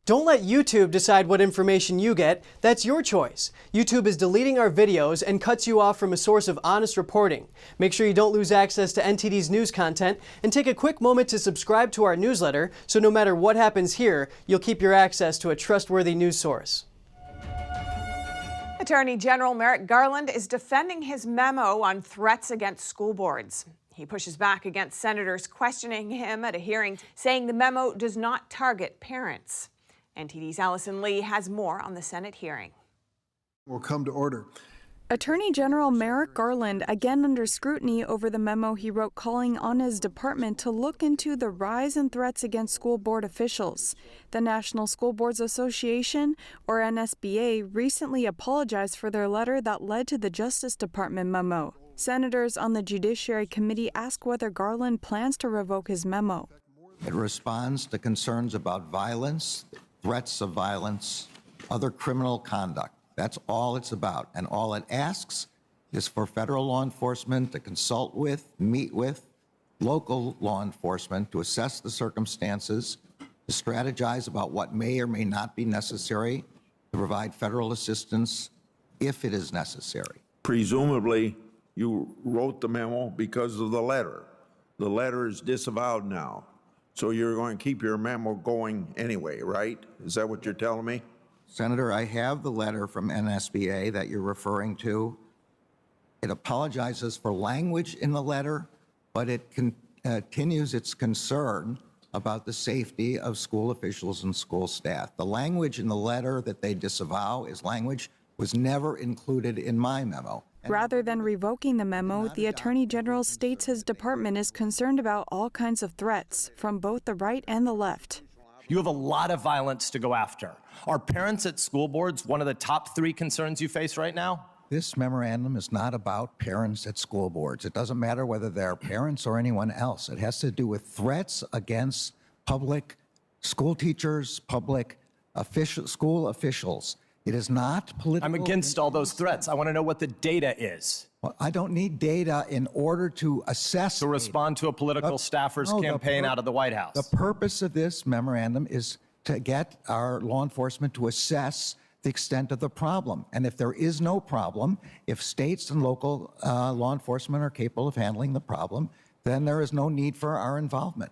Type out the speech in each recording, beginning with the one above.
Don't let YouTube decide what information you get. That's your choice. YouTube is deleting our videos and cuts you off from a source of honest reporting. Make sure you don't lose access to NTD's news content, and take a quick moment to subscribe to our newsletter so no matter what happens here, you'll keep your access to a trustworthy news source. Attorney General Merrick Garland is defending his memo on threats against school boards. He pushes back against senators questioning him at a hearing, saying the memo does not target parents. NTD's Allison Lee has more on the Senate hearing. Will come to order. Attorney General Merrick Garland again under scrutiny over the memo he wrote calling on his department to look into the rise in threats against school board officials. The National School Boards Association, or NSBA, recently apologized for their letter that led to the Justice Department memo. Senators on the Judiciary Committee ask whether Garland plans to revoke his memo. It responds to concerns about violence, threats of violence, other criminal conduct. That's all it's about. And all it asks is for federal law enforcement to consult with, meet with local law enforcement to assess the circumstances, to strategize about what may or may not be necessary, to provide federal assistance if it is necessary. Presumably, you wrote the memo because of the letter. The letter is disavowed now. So you're going to keep your memo going anyway, right? Is that what you're telling me? Senator, I have the letter from NSBA that you're referring to. It apologizes for language in the letter, but it continues its concern about the safety of school officials and school staff. The language in the letter that they disavow is language was never included in my memo. Rather than revoking the memo, the Attorney General states his department is concerned about all kinds of threats from both the right and the left. You have a lot of violence to go after. Are parents at school boards one of the top 3 concerns you face right now? This memorandum is not about parents at school boards. It doesn't matter whether they're parents or anyone else. It has to do with threats against public school teachers, public school officials. It is not political. I'm against all those threats. I want to know what the data is. Well, I don't need data in order to assess. To respond to a political staffer's campaign out of the White House. The purpose of this memorandum is to get our law enforcement to assess the extent of the problem. And if there is no problem, if states and local law enforcement are capable of handling the problem, then there is no need for our involvement.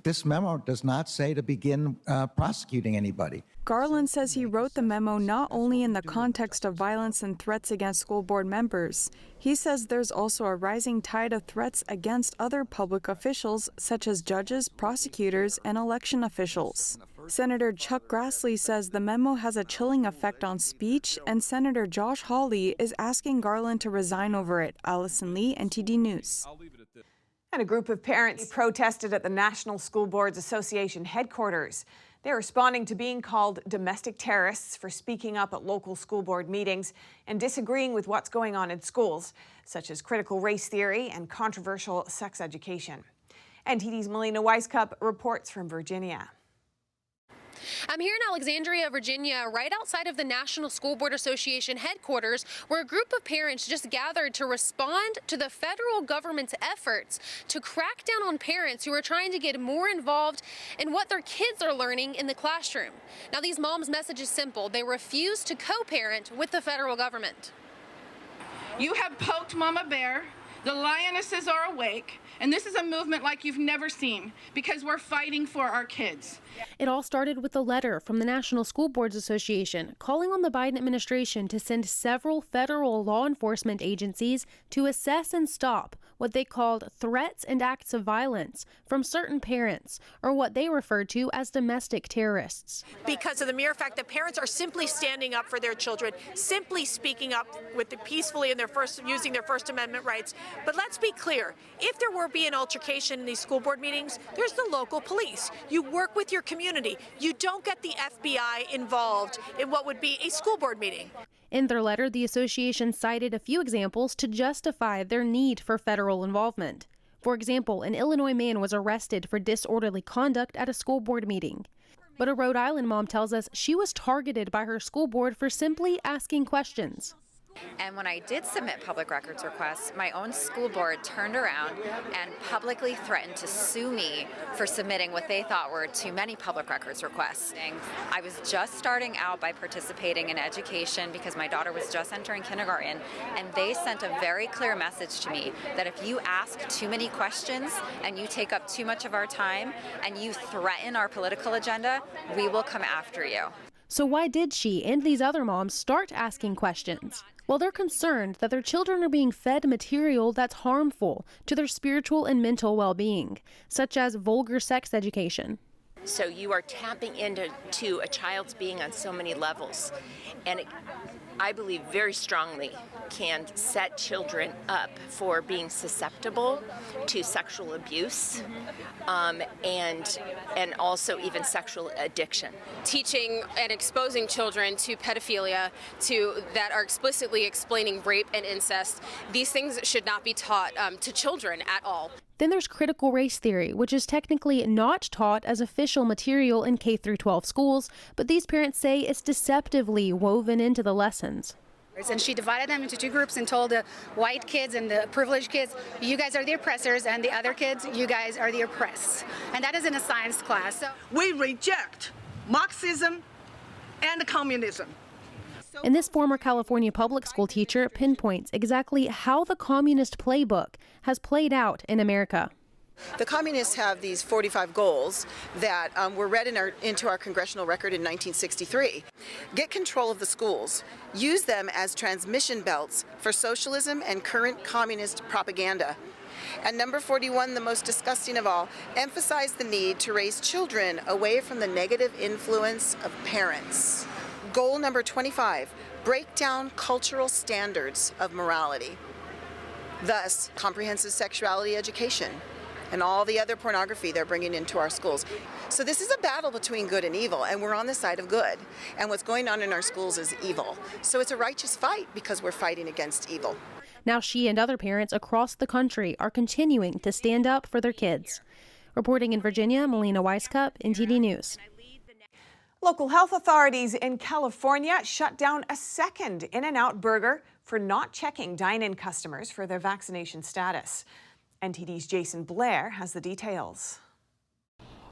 This memo does not say to begin prosecuting anybody. Garland says he wrote the memo not only in the context of violence and threats against school board members. He says there's also a rising tide of threats against other public officials, such as judges, prosecutors, and election officials. Senator Chuck Grassley says the memo has a chilling effect on speech, and Senator Josh Hawley is asking Garland to resign over it. Allison Lee, NTD News. And a group of parents protested at the National School Boards Association headquarters. They're responding to being called domestic terrorists for speaking up at local school board meetings and disagreeing with what's going on in schools, such as critical race theory and controversial sex education. NTD's Melina Weiskup reports from Virginia. I'm here in Alexandria, Virginia, right outside of the National School Board Association headquarters, where a group of parents just gathered to respond to the federal government's efforts to crack down on parents who are trying to get more involved in what their kids are learning in the classroom. Now, these moms' message is simple. They refuse to co-parent with the federal government. You have poked Mama Bear. The lionesses are awake, and this is a movement like you've never seen because we're fighting for our kids. It all started with a letter from the National School Boards Association calling on the Biden administration to send several federal law enforcement agencies to assess and stop what they called threats and acts of violence from certain parents, or what they referred to as domestic terrorists. Because of the mere fact that parents are simply standing up for their children, simply speaking up peacefully in using their First Amendment rights. But let's be clear, if there were be an altercation in these school board meetings, there's the local police. You work with your community. You don't get the FBI involved in what would be a school board meeting. In their letter, the association cited a few examples to justify their need for federal involvement. For example, an Illinois man was arrested for disorderly conduct at a school board meeting. But a Rhode Island mom tells us she was targeted by her school board for simply asking questions. And when I did submit public records requests, my own school board turned around and publicly threatened to sue me for submitting what they thought were too many public records requests. I was just starting out by participating in education because my daughter was just entering kindergarten, and they sent a very clear message to me that if you ask too many questions and you take up too much of our time and you threaten our political agenda, we will come after you. So why did she and these other moms start asking questions? Well, they're concerned that their children are being fed material that's harmful to their spiritual and mental well-being, such as vulgar sex education. So you are tapping into a child's being on so many levels, and I believe very strongly can set children up for being susceptible to sexual abuse, and also even sexual addiction. Teaching and exposing children to pedophilia that are explicitly explaining rape and incest, these things should not be taught to children at all. Then there's critical race theory, which is technically not taught as official material in K-12 schools, but these parents say it's deceptively woven into the lessons. And she divided them into two groups and told the white kids and the privileged kids, you guys are the oppressors, and the other kids, you guys are the oppressed. And that is in a science class. So we reject Marxism and communism. And this former California public school teacher pinpoints exactly how the communist playbook has played out in America. The communists have these 45 goals that were read into our congressional record in 1963. Get control of the schools. Use them as transmission belts for socialism and current communist propaganda. And number 41, the most disgusting of all, emphasize the need to raise children away from the negative influence of parents. Goal number 25, break down cultural standards of morality. Thus, comprehensive sexuality education and all the other pornography they're bringing into our schools. So this is a battle between good and evil, and we're on the side of good. And what's going on in our schools is evil. So it's a righteous fight because we're fighting against evil. Now she and other parents across the country are continuing to stand up for their kids. Reporting in Virginia, Melina Weiskup, NTD News. Local health authorities in California shut down a second In-N-Out burger for not checking dine-in customers for their vaccination status. NTD's Jason Blair has the details.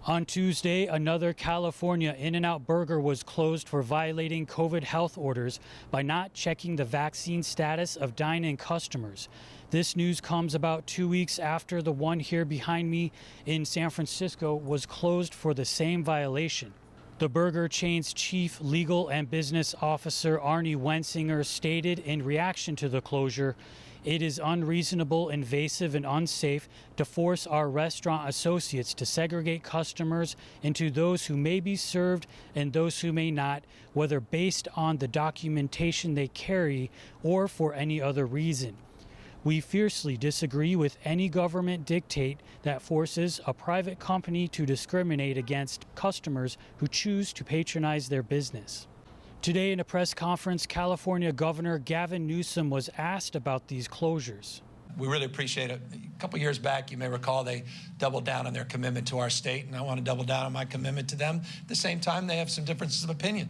On Tuesday, another California In-N-Out burger was closed for violating COVID health orders by not checking the vaccine status of dine-in customers. This news comes about 2 weeks after the one here behind me in San Francisco was closed for the same violation. The burger chain's chief legal and business officer, Arnie Wensinger, stated in reaction to the closure, "It is unreasonable, invasive, and unsafe to force our restaurant associates to segregate customers into those who may be served and those who may not, whether based on the documentation they carry or for any other reason. We fiercely disagree with any government dictate that forces a private company to discriminate against customers who choose to patronize their business." Today in a press conference, California Governor Gavin Newsom was asked about these closures. We really appreciate it. A couple years back, you may recall, they doubled down on their commitment to our state, and I want to double down on my commitment to them. At the same time, they have some differences of opinion.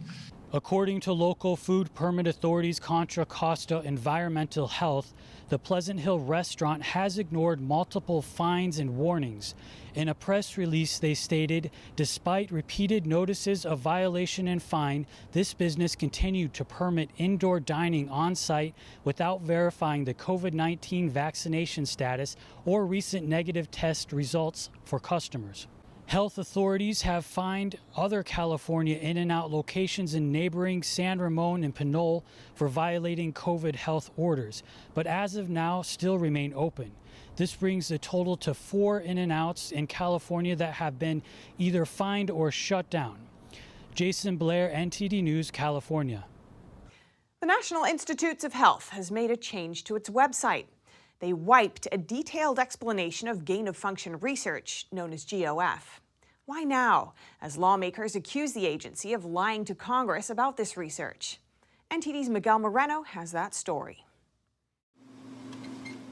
According to local food permit authorities Contra Costa Environmental Health, the Pleasant Hill restaurant has ignored multiple fines and warnings. In a press release, they stated, despite repeated notices of violation and fine, this business continued to permit indoor dining on site without verifying the COVID-19 vaccination status or recent negative test results for customers. Health authorities have fined other California In-N-Out locations in neighboring San Ramon and Pinole for violating COVID health orders, but as of now still remain open. This brings the total to 4 In-N-Outs in California that have been either fined or shut down. Jason Blair, NTD News, California. The National Institutes of Health has made a change to its website. They wiped a detailed explanation of gain-of-function research, known as G.O.F. Why now, as lawmakers accuse the agency of lying to Congress about this research? NTD's Miguel Moreno has that story.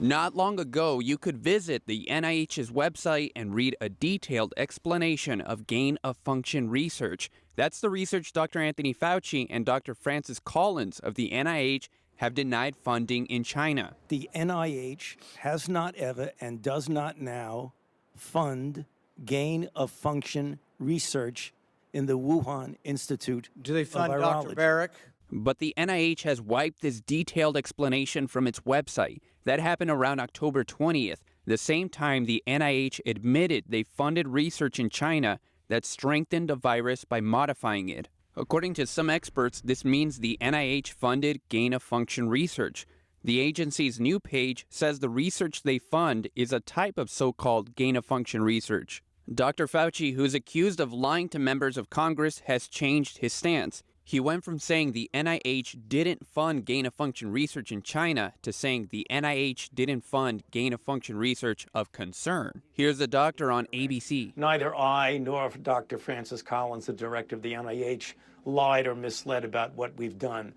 Not long ago, you could visit the NIH's website and read a detailed explanation of gain-of-function research. That's the research Dr. Anthony Fauci and Dr. Francis Collins of the NIH have denied funding in China. The NIH has not ever and does not now fund gain-of-function research in the Wuhan Institute Do they fund of Dr. Virology. Merrick? But the NIH has wiped this detailed explanation from its website. That happened around October 20th, the same time the NIH admitted they funded research in China that strengthened the virus by modifying it. According to some experts, this means the NIH funded gain-of-function research. The agency's new page says the research they fund is a type of so-called gain-of-function research. Dr. Fauci, who's accused of lying to members of Congress, has changed his stance. He went from saying the NIH didn't fund gain-of-function research in China to saying the NIH didn't fund gain-of-function research of concern. Here's the doctor on ABC. Neither I nor Dr. Francis Collins, the director of the NIH, lied or misled about what we've done.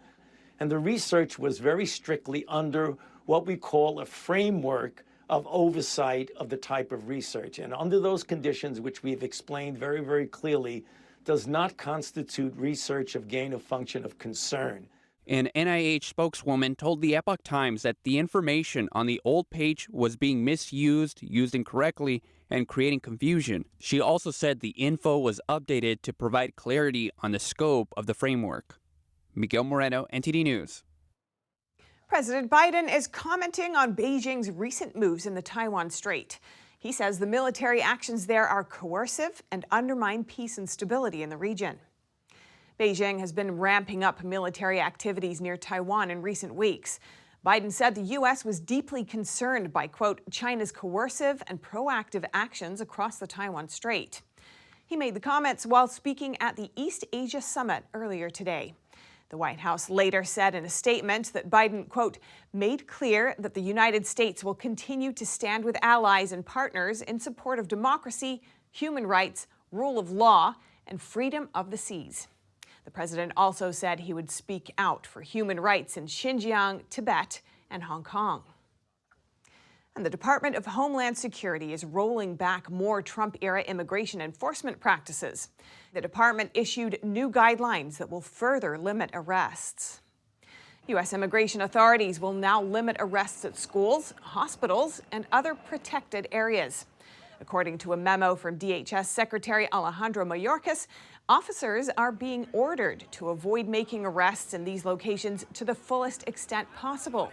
And the research was very strictly under what we call a framework of oversight of the type of research. And under those conditions, which we've explained very, very clearly, does not constitute research of gain of function of concern. An NIH spokeswoman told the Epoch Times that the information on the old page was being misused, used incorrectly, and creating confusion. She also said the info was updated to provide clarity on the scope of the framework. Miguel Moreno, NTD News. President Biden is commenting on Beijing's recent moves in the Taiwan Strait. He says the military actions there are coercive and undermine peace and stability in the region. Beijing has been ramping up military activities near Taiwan in recent weeks. Biden said the U.S. was deeply concerned by, quote, China's coercive and proactive actions across the Taiwan Strait. He made the comments while speaking at the East Asia Summit earlier today. The White House later said in a statement that Biden, quote, made clear that the United States will continue to stand with allies and partners in support of democracy, human rights, rule of law, and freedom of the seas. The president also said he would speak out for human rights in Xinjiang, Tibet, and Hong Kong. And the Department of Homeland Security is rolling back more Trump-era immigration enforcement practices. The department issued new guidelines that will further limit arrests. U.S. immigration authorities will now limit arrests at schools, hospitals, and other protected areas. According to a memo from DHS Secretary Alejandro Mayorkas, officers are being ordered to avoid making arrests in these locations to the fullest extent possible.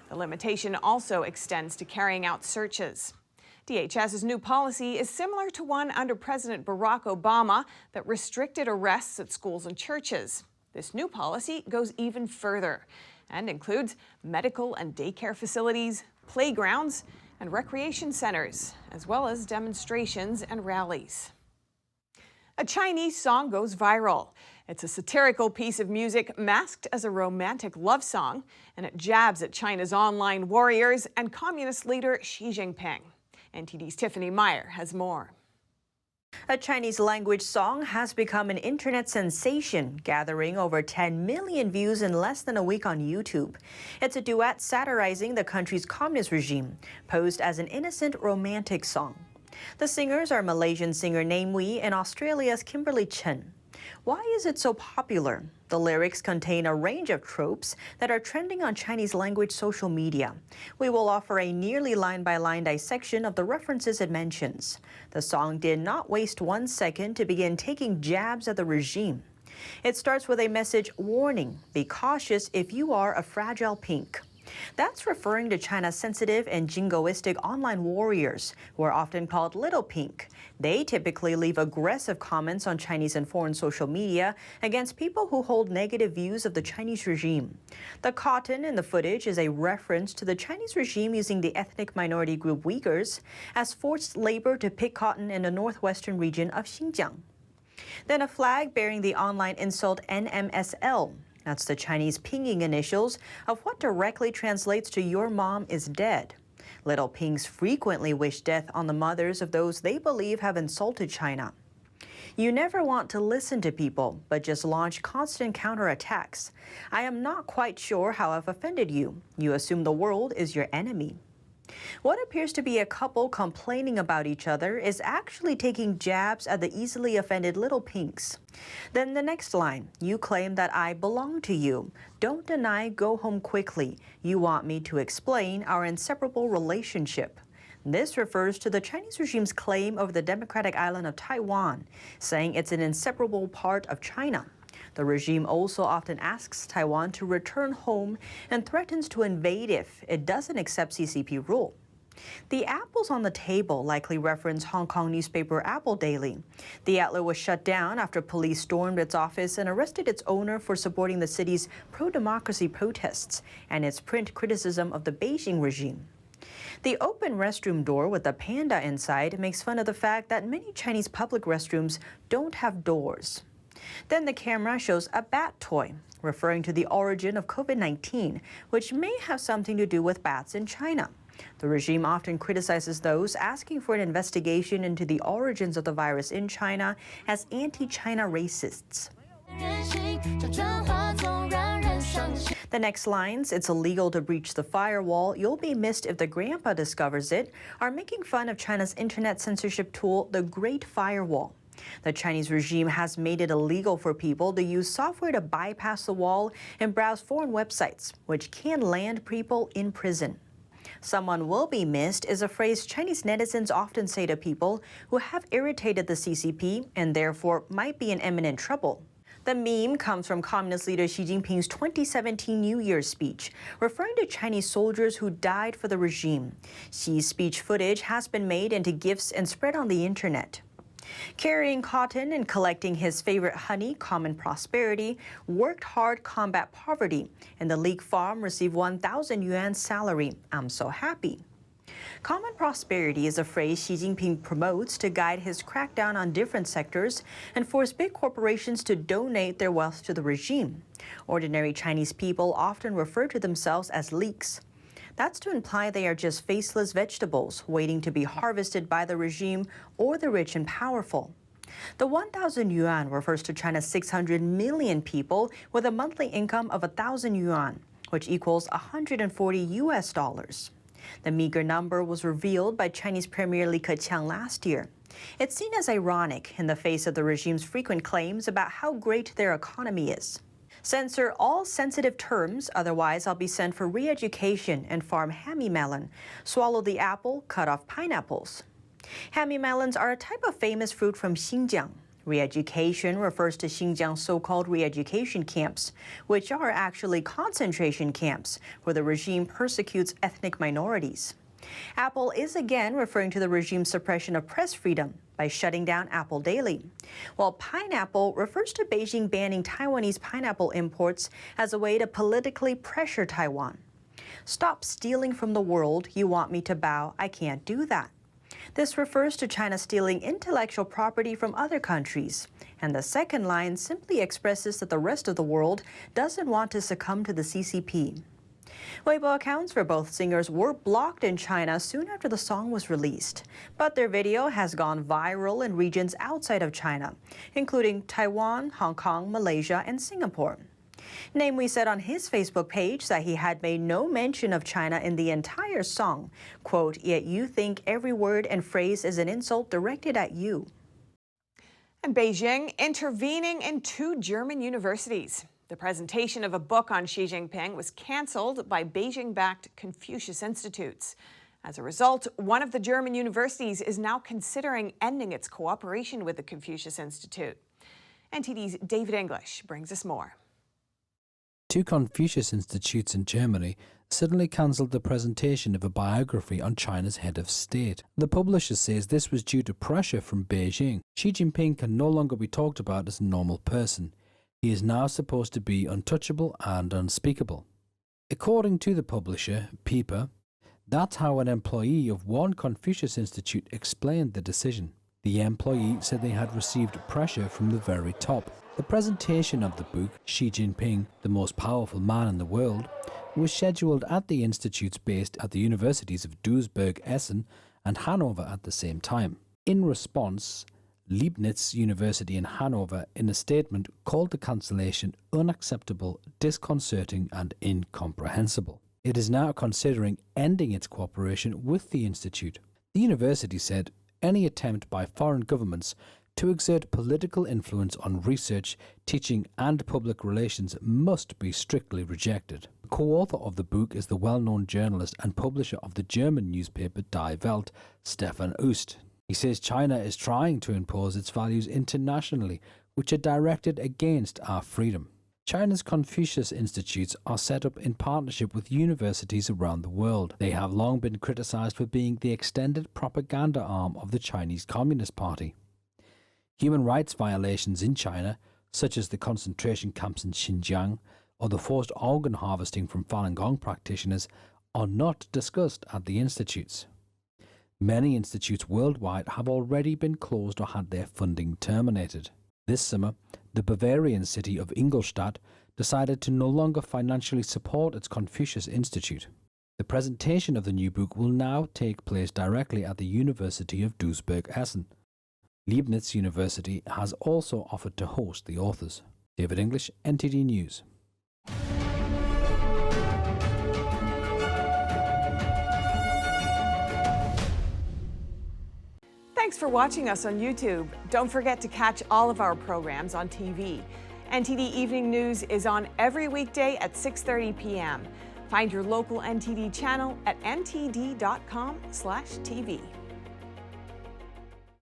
The limitation also extends to carrying out searches. DHS's new policy is similar to one under President Barack Obama that restricted arrests at schools and churches. This new policy goes even further and includes medical and daycare facilities, playgrounds, and recreation centers, as well as demonstrations and rallies. A Chinese song goes viral. It's a satirical piece of music masked as a romantic love song, and it jabs at China's online warriors and communist leader Xi Jinping. NTD's Tiffany Meyer has more. A Chinese-language song has become an internet sensation, gathering over 10 million views in less than a week on YouTube. It's a duet satirizing the country's communist regime, posed as an innocent romantic song. The singers are Malaysian singer Nam Wee and Australia's Kimberly Chen. Why is it so popular? The lyrics contain a range of tropes that are trending on Chinese-language social media. We will offer a nearly line-by-line dissection of the references it mentions. The song did not waste 1 second to begin taking jabs at the regime. It starts with a message warning, be cautious if you are a fragile pink. That's referring to China's sensitive and jingoistic online warriors, who are often called Little Pink. They typically leave aggressive comments on Chinese and foreign social media against people who hold negative views of the Chinese regime. The cotton in the footage is a reference to the Chinese regime using the ethnic minority group Uyghurs as forced labor to pick cotton in the northwestern region of Xinjiang. Then a flag bearing the online insult NMSL. That's the Chinese pinging initials of what directly translates to your mom is dead. Little Pinks frequently wish death on the mothers of those they believe have insulted China. You never want to listen to people, but just launch constant counterattacks. I am not quite sure how I've offended you. You assume the world is your enemy. What appears to be a couple complaining about each other is actually taking jabs at the easily offended little pinks. Then the next line, you claim that I belong to you. Don't deny, go home quickly. You want me to explain our inseparable relationship. This refers to the Chinese regime's claim over the democratic island of Taiwan, saying it's an inseparable part of China. The regime also often asks Taiwan to return home and threatens to invade if it doesn't accept CCP rule. The apples on the table likely reference Hong Kong newspaper Apple Daily. The outlet was shut down after police stormed its office and arrested its owner for supporting the city's pro-democracy protests and its print criticism of the Beijing regime. The open restroom door with the panda inside makes fun of the fact that many Chinese public restrooms don't have doors. Then the camera shows a bat toy, referring to the origin of COVID-19, which may have something to do with bats in China. The regime often criticizes those asking for an investigation into the origins of the virus in China as anti-China racists. The next lines, it's illegal to breach the firewall, you'll be missed if the grandpa discovers it, are making fun of China's internet censorship tool, the Great Firewall. The Chinese regime has made it illegal for people to use software to bypass the wall and browse foreign websites, which can land people in prison. Someone will be missed is a phrase Chinese netizens often say to people who have irritated the CCP and therefore might be in imminent trouble. The meme comes from Communist leader Xi Jinping's 2017 New Year's speech, referring to Chinese soldiers who died for the regime. Xi's speech footage has been made into GIFs and spread on the internet. Carrying cotton and collecting his favorite honey, Common Prosperity, worked hard combat poverty, and the Leek farm received 1,000 yuan salary. I'm so happy. Common prosperity is a phrase Xi Jinping promotes to guide his crackdown on different sectors and force big corporations to donate their wealth to the regime. Ordinary Chinese people often refer to themselves as leeks. That's to imply they are just faceless vegetables waiting to be harvested by the regime or the rich and powerful. The 1,000 yuan refers to China's 600 million people with a monthly income of 1,000 yuan, which equals $140. The meager number was revealed by Chinese Premier Li Keqiang last year. It's seen as ironic in the face of the regime's frequent claims about how great their economy is. Censor all sensitive terms, otherwise I'll be sent for re-education and farm hammy melon. Swallow the apple, cut off pineapples. Hammy melons are a type of famous fruit from Xinjiang. Re-education refers to Xinjiang's so-called re-education camps, which are actually concentration camps where the regime persecutes ethnic minorities. Apple is again referring to the regime's suppression of press freedom by shutting down Apple Daily, while pineapple refers to Beijing banning Taiwanese pineapple imports as a way to politically pressure Taiwan. Stop stealing from the world, you want me to bow, I can't do that. This refers to China stealing intellectual property from other countries, and the second line simply expresses that the rest of the world doesn't want to succumb to the CCP. Weibo accounts for both singers were blocked in China soon after the song was released, but their video has gone viral in regions outside of China, including Taiwan, Hong Kong, Malaysia, and Singapore. Namewee said on his Facebook page that he had made no mention of China in the entire song, quote, yet you think every word and phrase is an insult directed at you. And Beijing intervening in 2 German universities. The presentation of a book on Xi Jinping was canceled by Beijing-backed Confucius institutes. As a result, one of the German universities is now considering ending its cooperation with the Confucius Institute. NTD's David English brings us more. 2 Confucius institutes in Germany suddenly cancelled the presentation of a biography on China's head of state. The publisher says this was due to pressure from Beijing. Xi Jinping can no longer be talked about as a normal person. He is now supposed to be untouchable and unspeakable. According to the publisher, Pieper, that's how an employee of one Confucius Institute explained the decision. The employee said they had received pressure from the very top. The presentation of the book, Xi Jinping, the most powerful man in the world, was scheduled at the institutes based at the universities of Duisburg-Essen and Hanover at the same time. In response, Leibniz University in Hanover, in a statement, called the cancellation unacceptable, disconcerting and incomprehensible. It is now considering ending its cooperation with the institute. The university said any attempt by foreign governments to exert political influence on research, teaching and public relations must be strictly rejected. The co-author of the book is the well-known journalist and publisher of the German newspaper Die Welt, Stefan Oost. He says China is trying to impose its values internationally, which are directed against our freedom. China's Confucius institutes are set up in partnership with universities around the world. They have long been criticized for being the extended propaganda arm of the Chinese Communist Party. Human rights violations in China, such as the concentration camps in Xinjiang or the forced organ harvesting from Falun Gong practitioners, are not discussed at the institutes. Many institutes worldwide have already been closed or had their funding terminated. This summer, the Bavarian city of Ingolstadt decided to no longer financially support its Confucius Institute. The presentation of the new book will now take place directly at the University of Duisburg-Essen. Leibniz University has also offered to host the authors. David English, NTD News. Thanks for watching us on YouTube. Don't forget to catch all of our programs on TV. NTD Evening News is on every weekday at 6:30 p.m. Find your local NTD channel at ntd.com/TV.